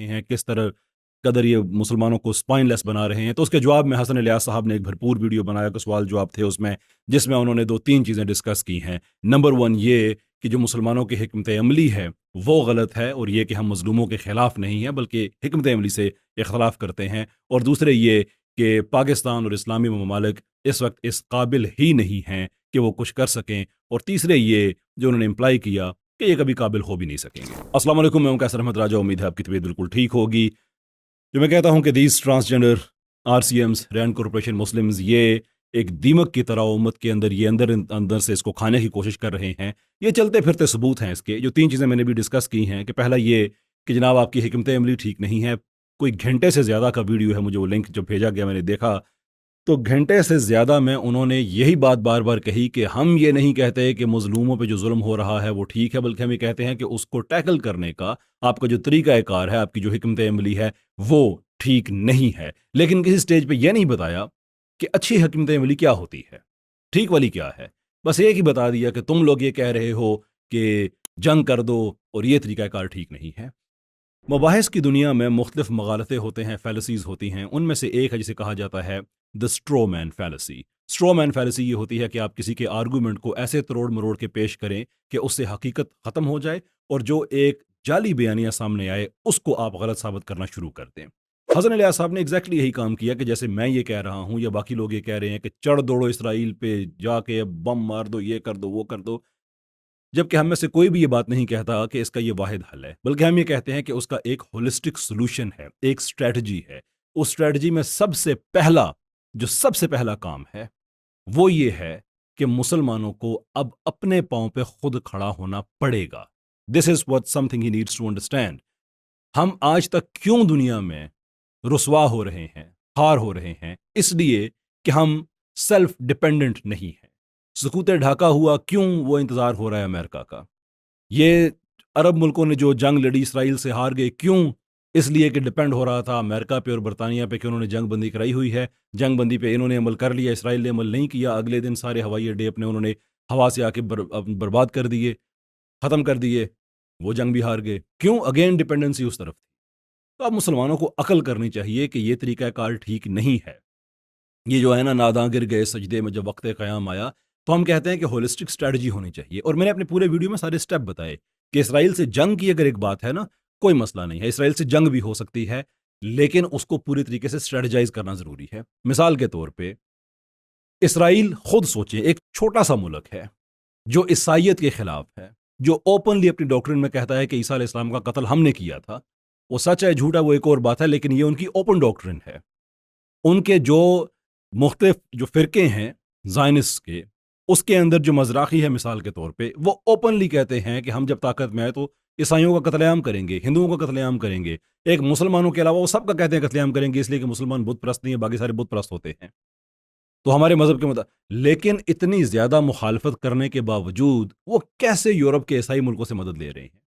हैं, किस तरह कदर ये मुसलमानों को स्पाइनलेस बना रहे हैं। तो उसके जवाब में हसन इलियास साहब ने एक भरपूर वीडियो बनाया कि सवाल जवाब थे उसमें, जिसमें उन्होंने 2-3 चीज़ें डिस्कस की हैं। नंबर 1 ये कि जो मुसलमानों की हिकमत अमली है वो गलत है, और ये कि हम मजलूमों के ख़िलाफ़ नहीं हैं बल्कि हिकमत अमली से इख्तलाफ करते हैं। और दूसरे ये कि पाकिस्तान और इस्लामी ममालिक इस वक्त इस काबिल ही नहीं हैं कि वो कुछ कर सकें। और तीसरे ये जो उन्होंने इम्प्लाई किया कि ये कभी काबिल हो भी नहीं सकेंगे। अस्सलाम वालेकुम, मैं हूं कैसर अहमद राजा। उम्मीद है आपकी तबीयत बिल्कुल ठीक होगी। जो मैं कहता हूं कि these transgender RCMs, Rand Corporation Muslims, ये एक दीमक की तरह उम्मत के अंदर ये अंदर अंदर से इसको खाने की कोशिश कर रहे हैं। ये चलते फिरते सबूत हैं इसके। जो 3 चीज़ें मैंने भी डिस्कस की हैं कि पहला ये कि जनाब आपकी हिकमत अमली ठीक नहीं है। कोई घंटे से ज़्यादा का वीडियो है, मुझे वो लिंक जब भेजा गया मैंने देखा तो घंटे से ज़्यादा में उन्होंने यही बात बार बार कही कि हम ये नहीं कहते कि मजलूमों पे जो जुल्म हो रहा है वो ठीक है, बल्कि हम ये कहते हैं कि उसको टैकल करने का आपका जो तरीक़ाकार है, आपकी जो हिकमत अमली है वो ठीक नहीं है। लेकिन किसी स्टेज पे ये नहीं बताया कि अच्छी हिकमत अमली क्या होती है, ठीक वाली क्या है। बस एक ही बता दिया कि तुम लोग ये कह रहे हो कि जंग कर दो और ये तरीक़ाकार ठीक नहीं है। मबाहिस की दुनिया में मुख्तलिफ मगालतें होते हैं, फैलसीज़ होती हैं। उनमें से एक है जिसे कहा जाता है the straw man fallacy. Straw man fallacy ये होती है कि आप किसी के आर्गूमेंट को ऐसे तरोड़ मरोड़ के पेश करें कि उससे हकीकत ख़त्म हो जाए, और जो एक जाली बयानिया सामने आए उसको आप गलत साबित करना शुरू कर दें। हसन इलियास साहब ने एग्जैक्टली यही काम किया कि जैसे मैं ये कह रहा हूँ या बाकी लोग ये कह रहे हैं कि चढ़ दौड़ो इसराइल पे जाके, बम मार दो, ये कर दो, वो कर दो, जबकि हम में से कोई भी ये बात नहीं कहता कि इसका ये वाहिद हल है, बल्कि हम ये कहते हैं कि उसका एक होलिस्टिक सोल्यूशन है, एक स्ट्रेटजी है। उस स्ट्रेटजी में सबसे पहला काम है वो ये है कि मुसलमानों को अब अपने पांव पे खुद खड़ा होना पड़ेगा। This is what something he needs to understand. हम आज तक क्यों दुनिया में रुसवा हो रहे हैं, हार हो रहे हैं, इसलिए कि हम सेल्फ डिपेंडेंट नहीं हैं। सकूत ढाका हुआ क्यों, वो इंतज़ार हो रहा है अमेरिका का। ये अरब मुल्कों ने जो जंग लड़ी इसराइल से हार गए, क्यों? इसलिए कि डिपेंड हो रहा था अमेरिका पे और बरतानिया पे कि उन्होंने जंग बंदी कराई हुई है। जंग बंदी पे इन्होंने अमल कर लिया, इसराइल ने अमल नहीं किया। अगले दिन सारे हवाई अड्डे अपने उन्होंने हवा से आके बर्बाद कर दिए, ख़त्म कर दिए। वो जंग भी हार गए। क्यों? अगेन डिपेंडेंसी उस तरफ थी। तो अब मुसलमानों को अकल करनी चाहिए कि ये तरीक़ाकार ठीक नहीं है। ये जो है ना, नादां गिर गए सजदे में जब वक्त क़याम आया, तो हम कहते हैं कि होलिस्टिक स्ट्रेटजी होनी चाहिए। और मैंने अपने पूरे वीडियो में सारे स्टेप बताए कि इसराइल से जंग की अगर एक बात है ना, कोई मसला नहीं है, इसराइल से जंग भी हो सकती है, लेकिन उसको पूरी तरीके से स्ट्रेटजाइज करना ज़रूरी है। मिसाल के तौर पे इसराइल खुद सोचे, एक छोटा सा मुल्क है जो ईसाइयत के खिलाफ है, जो ओपनली अपनी डॉक्ट्रिन में कहता है कि ईसा अलैहिस्सलाम का कत्ल हमने किया था। वो सच है झूठा वो एक और बात है, लेकिन ये उनकी ओपन डॉक्ट्रिन है। उनके जो मुख्तलिफ जो फ़िरके हैं ज़ायनिस्ट के, उसके अंदर जो मज़राक़ी है मिसाल के तौर पे, वो ओपनली कहते हैं कि हम जब ताकत में आए तो ईसाइयों का कत्लेआम करेंगे, हिंदुओं का कत्लेआम करेंगे। एक मुसलमानों के अलावा वो सब का कहते हैं कत्लेआम करेंगे, इसलिए कि मुसलमान बुत परस्त नहीं है, बाकी सारे बुत परस्त होते हैं। तो हमारे मज़हब के मुताबिक, लेकिन इतनी ज़्यादा मुखालफत करने के बावजूद वो कैसे यूरोप के ईसाई मुल्कों से मदद ले रहे हैं?